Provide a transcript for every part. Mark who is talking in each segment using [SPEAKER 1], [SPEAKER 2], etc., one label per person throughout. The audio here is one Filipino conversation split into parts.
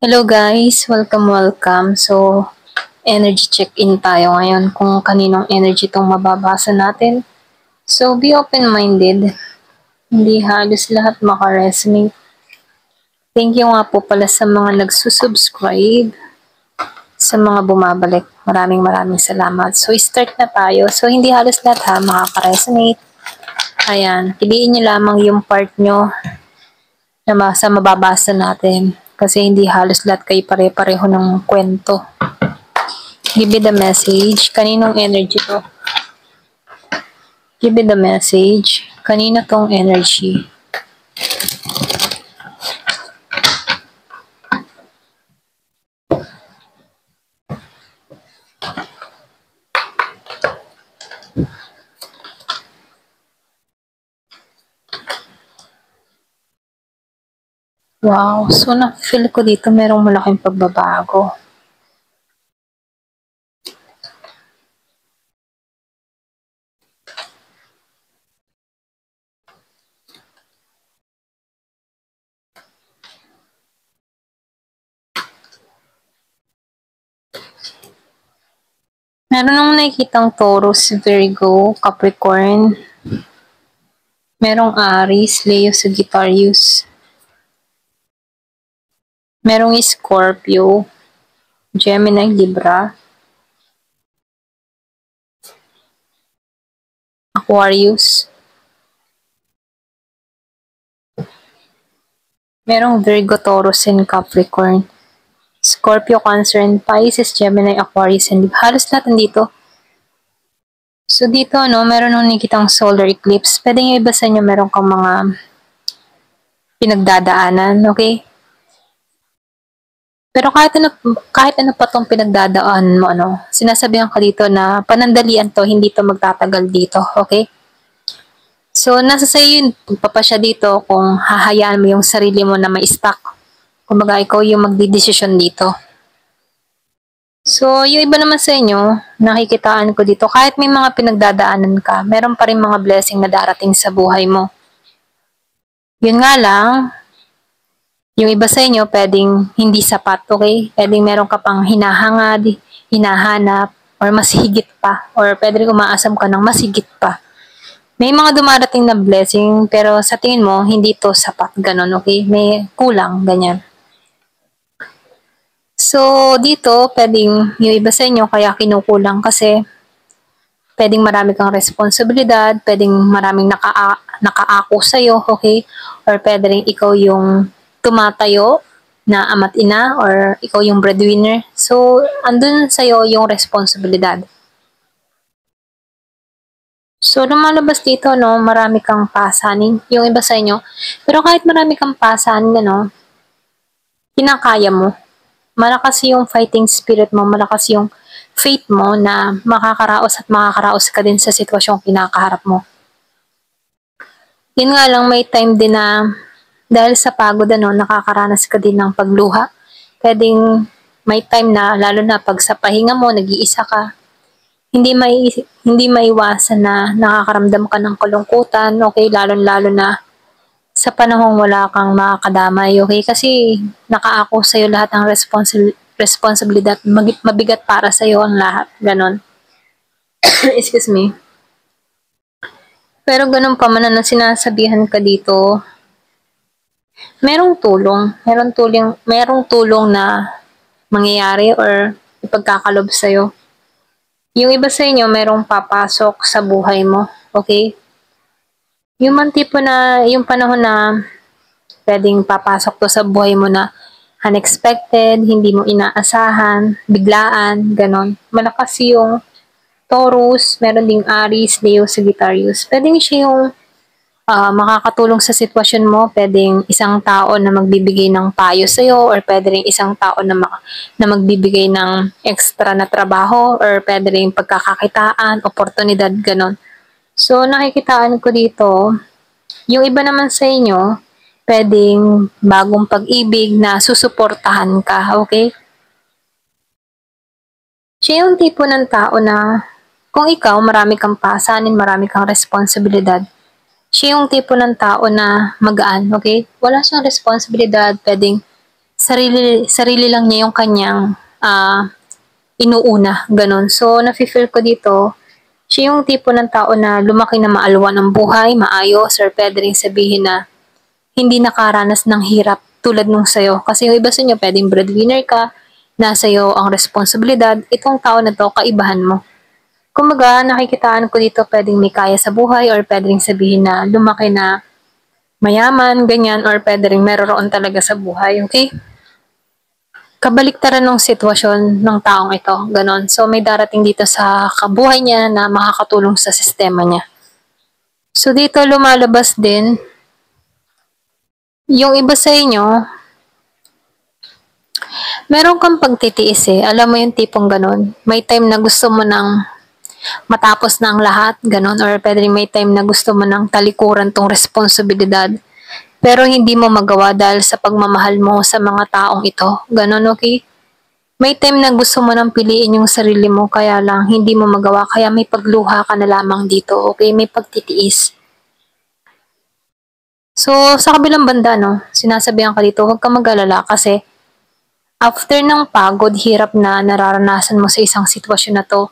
[SPEAKER 1] Hello guys, welcome. So, energy check-in tayo ngayon kung kaninong energy itong mababasa natin. So, be open-minded. Hindi halos lahat makaresonate. Thank you nga po pala sa mga nagsusubscribe, sa mga bumabalik. Maraming salamat. So, start na tayo. So, hindi halos lahat ha makaka-resonate. Ayan, piliin nyo lamang yung part nyo na sa mababasa natin. Kasi hindi halos lahat kayo pare-pareho ng kwento. Give me the message. Kaninong energy to? Give me the message. Kanina tong energy. Wow. So, na-feel ko dito merong malaking pagbabago. Meron akong nakikitang Taurus, Virgo, Capricorn. Merong Aries, Leo, Sagittarius. Merong Scorpio, Gemini, Libra, Aquarius. Merong Virgo, Taurus, and Capricorn. Scorpio, Cancer, and Pisces, Gemini, Aquarius, and Libra. Halos lahat nandito. So, dito, meron nung nakikitang solar eclipse. Pwede nyo iba sa inyo, meron kang mga pinagdadaanan, okay? Pero kahit ano pa tong pinagdadaanan mo, sinasabihan ka dito na panandalian to, hindi to magtatagal dito, okay? So, nasa sa'yo yun, pagpapasya dito kung hahayaan mo yung sarili mo na ma-stuck. Kumbaga, ikaw yung magdidesisyon dito. So, yung iba naman sa inyo, nakikitaan ko dito, kahit may mga pinagdadaanan ka, meron pa rin mga blessing na darating sa buhay mo. Yun nga lang, yung iba sa inyo, pwedeng hindi sapat, okay? Pwedeng meron ka pang hinahangad, hinahanap, or mas higit pa. Or pwede rin umaasam ka ng mas higit pa. May mga dumarating na blessing, pero sa tingin mo, hindi to sapat, ganun, okay? May kulang, ganyan. So, dito, pwedeng yung iba sa inyo, kaya kinukulang kasi pwedeng marami kang responsibilidad, pwedeng maraming nakaako sa'yo, okay? Or pwede rin ikaw yung tumatayo na ama't ina or ikaw yung breadwinner. So, andun sa'yo yung responsibilidad. So, lumalabas dito, marami kang pasanin, yung iba sa inyo. Pero kahit marami kang pasanin, kinakaya mo. Malakas yung fighting spirit mo, malakas yung faith mo na makakaraos ka din sa sitwasyong kinakaharap mo. Yun nga lang, may time din na dahil sa pagod, nakakaranas ka din ng pagluha. Pwedeng may time na, lalo na pag sa pahinga mo, nag-iisa ka, hindi maiwasan na nakakaramdam ka ng kalungkutan, okay? Lalo na sa panahong wala kang makakadamay, okay? Kasi nakaako sa'yo lahat ng responsibilidad, mabigat para sa'yo ang lahat, ganon. Excuse me. Pero ganun pa man na sinasabihan ka dito, merong tulong na mangyayari or ipagkakalob sa'yo. Yung iba sa inyo, merong papasok sa buhay mo, okay? Yung man tipo na, yung panahon na pwedeng papasok to sa buhay mo na unexpected, hindi mo inaasahan, biglaan, ganon. Malakas yung Taurus, meron ding Aries, Leo, Sagittarius. Pwedeng siya yung makakatulong sa sitwasyon mo, pwedeng isang tao na magbibigay ng payo sa'yo, or pwede rin isang tao na magbibigay ng extra na trabaho, or pwede rin pagkakakitaan, oportunidad, ganon. So, nakikitaan ko dito, yung iba naman sa inyo, pwedeng bagong pag-ibig na susuportahan ka, okay? Siya yung tipo ng tao na, kung ikaw, marami kang pasanin, marami kang responsibilidad, siya yung tipo ng tao na magaan, okay? Wala siyang responsibilidad, pwedeng sarili lang niya yung kanyang inuuna, ganun. So, nafe-feel ko dito, siya yung tipo ng tao na lumaki na maalwan ng buhay, maayos, or pwede rin sabihin na hindi nakaranas ng hirap tulad nung sa'yo. Kasi yung iba sa inyo, pwedeng breadwinner ka, nasa iyo ang responsibilidad, itong tao na to, kaibahan mo. Kumbaga, nakikitaan ko dito pwedeng may kaya sa buhay or pwedeng sabihin na lumaki na mayaman, ganyan, or pwede rin meron talaga sa buhay, okay? Kabaliktaran ng sitwasyon ng taong ito, ganon. So, may darating dito sa kabuhay niya na makakatulong sa sistema niya. So, dito lumalabas din, yung iba sa inyo, meron kang pagtitiis eh. Alam mo yung tipong ganon. May time na gusto mo nang matapos na ang lahat, ganon. Or pwede rin may time na gusto mo nang talikuran tong responsibilidad. Pero hindi mo magawa dahil sa pagmamahal mo sa mga taong ito. Ganon, okay? May time na gusto mo nang piliin yung sarili mo, kaya lang hindi mo magawa. Kaya may pagluha ka na lamang dito, okay? May pagtitiis. So, sa kabilang banda, no, sinasabihan ka dito, huwag ka mag-alala kasi after ng pagod, hirap na nararanasan mo sa isang sitwasyon na to,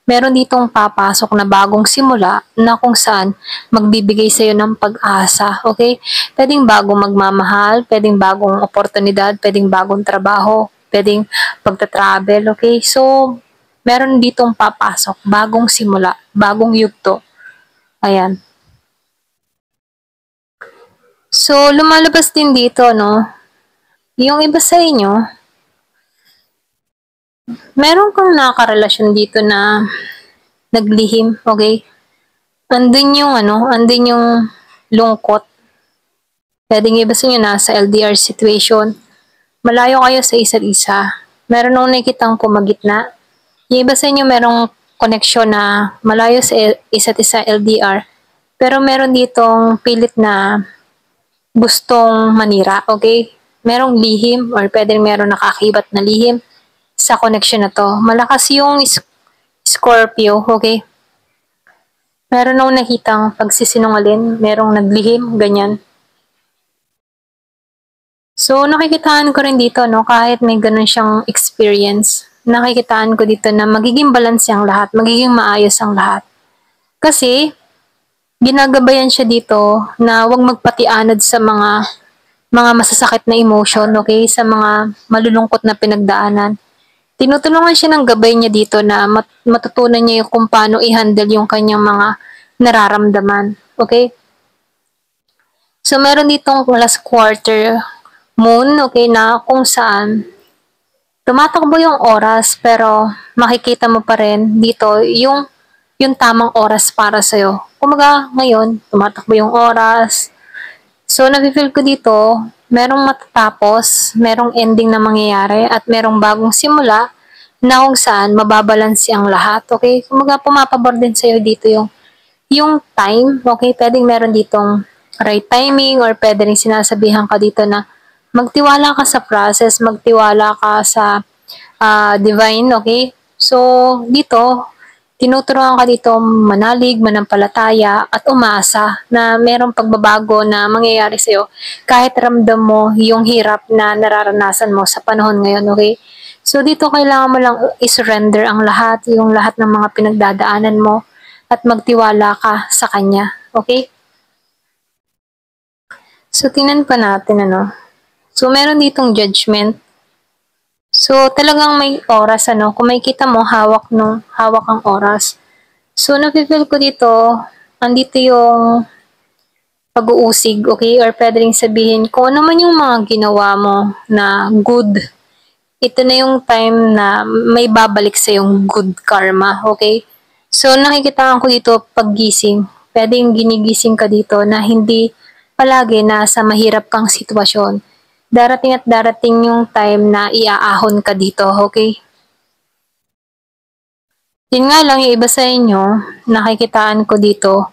[SPEAKER 1] meron ditong papasok na bagong simula na kung saan magbibigay sa'yo ng pag-asa, okay? Pwedeng bagong magmamahal, pwedeng bagong oportunidad, pwedeng bagong trabaho, pwedeng pagta-travel, okay? So, meron ditong papasok, bagong simula, bagong yugto. Ayan. So, lumalabas din dito, no? Yung iba sa inyo, meron kang nakarelasyon dito na naglihim, okay? Andun yung andun yung lungkot. Pwedeng iba sa inyo nasa LDR situation. Malayo kayo sa isa't isa. Meron nung nakikitang kumagitna. Yung iba sa inyo merong koneksyon na malayo sa isa't isa LDR. Pero meron ditong pilit na gustong manira, okay? Merong lihim or pwedeng meron nakakibat na lihim sa connection na to. Malakas yung Scorpio, okay? Meron akong nakitang pagsisinungalin, merong naglihim, ganyan. So, nakikitaan ko rin dito, no, kahit may ganun siyang experience, nakikitaan ko dito na magiging balance ang lahat, magiging maayos ang lahat. Kasi, ginagabayan siya dito na huwag magpatianod sa mga masasakit na emotion, okay? Sa mga malulungkot na pinagdaanan. Tinutulungan siya ng gabay niya dito na matutunan niya yung kung paano i-handle yung kanyang mga nararamdaman. Okay? So, meron ditong last quarter moon, okay, na kung saan tumatakbo yung oras pero makikita mo pa rin dito yung tamang oras para sa'yo. Kumaga, ngayon, tumatakbo yung oras. So, nafe-feel ko dito, merong matatapos, merong ending na mangyayari, at merong bagong simula na kung saan mababalansi ang lahat, okay? Kumaga, pumapabor din sa'yo dito yung time, okay? Pwedeng meron ditong right timing or pwede rin sinasabihan ka dito na magtiwala ka sa process, magtiwala ka sa divine, okay? So, dito, tinuturuan ka dito manalig, manampalataya, at umasa na merong pagbabago na mangyayari sa'yo kahit ramdam mo yung hirap na nararanasan mo sa panahon ngayon, okay? So, dito kailangan mo lang i-surrender ang lahat, yung lahat ng mga pinagdadaanan mo, at magtiwala ka sa Kanya, okay? So, tingnan pa natin, So, meron ditong judgment. So, talagang may oras, Kung makikita mo, hawak ang oras. So, nafe-feel ko dito, andito yung pag-uusig, okay? Or pwede rin sabihin, kung ano man yung mga ginawa mo na good, ito na yung time na may babalik sa yung good karma, okay? So, nakikita ko dito paggising. Pwedeng ginigising ka dito na hindi palagi nasa mahirap kang sitwasyon. Darating at darating yung time na iaahon ka dito, okay? Yun nga lang, yung iba sa inyo, nakikitaan ko dito,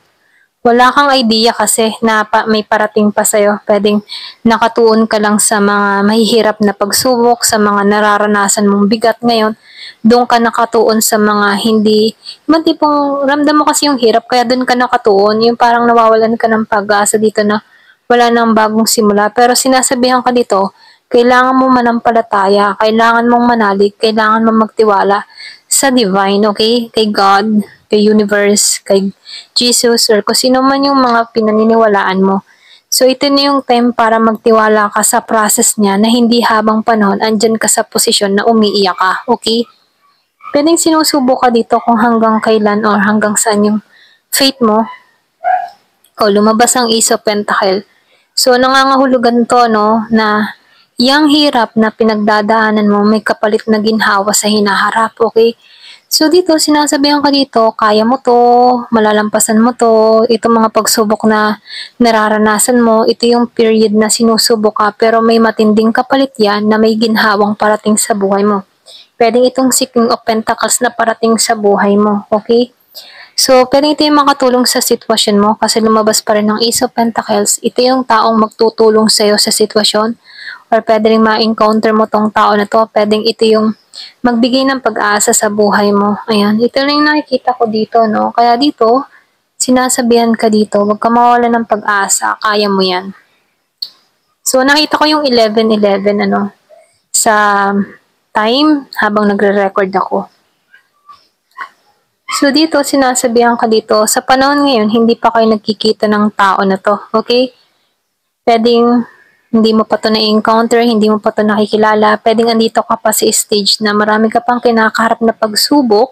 [SPEAKER 1] wala kang idea kasi na may parating pa sa'yo. Pwedeng nakatuon ka lang sa mga mahihirap na pagsubok, sa mga nararanasan mong bigat ngayon. Doon ka nakatuon sa mga hindi, man tipong ramdam mo kasi yung hirap, kaya doon ka nakatuon. Yung parang nawawalan ka ng pag-asa dito na wala nang bagong simula. Pero sinasabihan ka dito Kailangan mo manampalataya, kailangan mong manalig, kailangan mong magtiwala sa divine, okay? Kay God, kay universe, kay Jesus, or kung sino man yung mga pinaniniwalaan mo. So, ito na yung time para magtiwala ka sa process niya na hindi habang panahon andyan ka sa posisyon na umiiyak ka, okay? Pwedeng sinusubo ka dito kung hanggang kailan or hanggang saan yung faith mo. O, lumabas ang Ace of Pentacle. So, nangangahulugan to, no, na yang hirap na pinagdadaanan mo may kapalit na ginhawa sa hinaharap, okay? So, dito, sinasabihan ka dito, kaya mo to, malalampasan mo to, itong mga pagsubok na nararanasan mo, ito yung period na sinusubok ka, pero may matinding kapalit yan na may ginhawang parating sa buhay mo. Pwedeng itong King of Pentacles na parating sa buhay mo, okay? So, pwede ito yung makatulong sa sitwasyon mo kasi lumabas pa rin ng Ace of Pentacles. Ito yung taong magtutulong sa'yo sa sitwasyon or pwede rin ma-encounter mo tong tao na to. Pwedeng ito yung magbigay ng pag-asa sa buhay mo. Ayan, ito lang yung nakikita ko dito, no? Kaya dito, sinasabihan ka dito, huwag ka mawala ng pag-asa, kaya mo yan. So, nakita ko yung 11:11, ano, sa time habang nagre-record ako. So, dito, sinasabihan ka dito, sa panahon ngayon, hindi pa kayo nagkikita ng tao na to, okay? Pwedeng hindi mo pa to na-encounter, hindi mo pa to nakikilala, pwedeng andito ka pa sa stage na marami ka pang kinakaharap na pagsubok,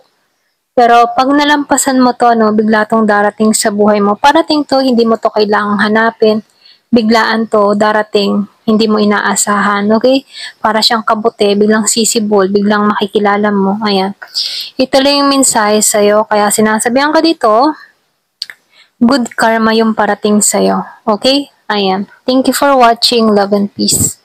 [SPEAKER 1] pero pag nalampasan mo to, no, bigla tong darating sa buhay mo. Parating to, hindi mo to kailangang hanapin, biglaan to, darating, hindi mo inaasahan, okay? Para siyang kabute, biglang sisibol, biglang makikilala mo, ayan. Ito lang yung mensahe sa'yo, kaya sinasabihan ka dito, good karma yung parating sa'yo, okay? Ayan. Thank you for watching. Love and peace.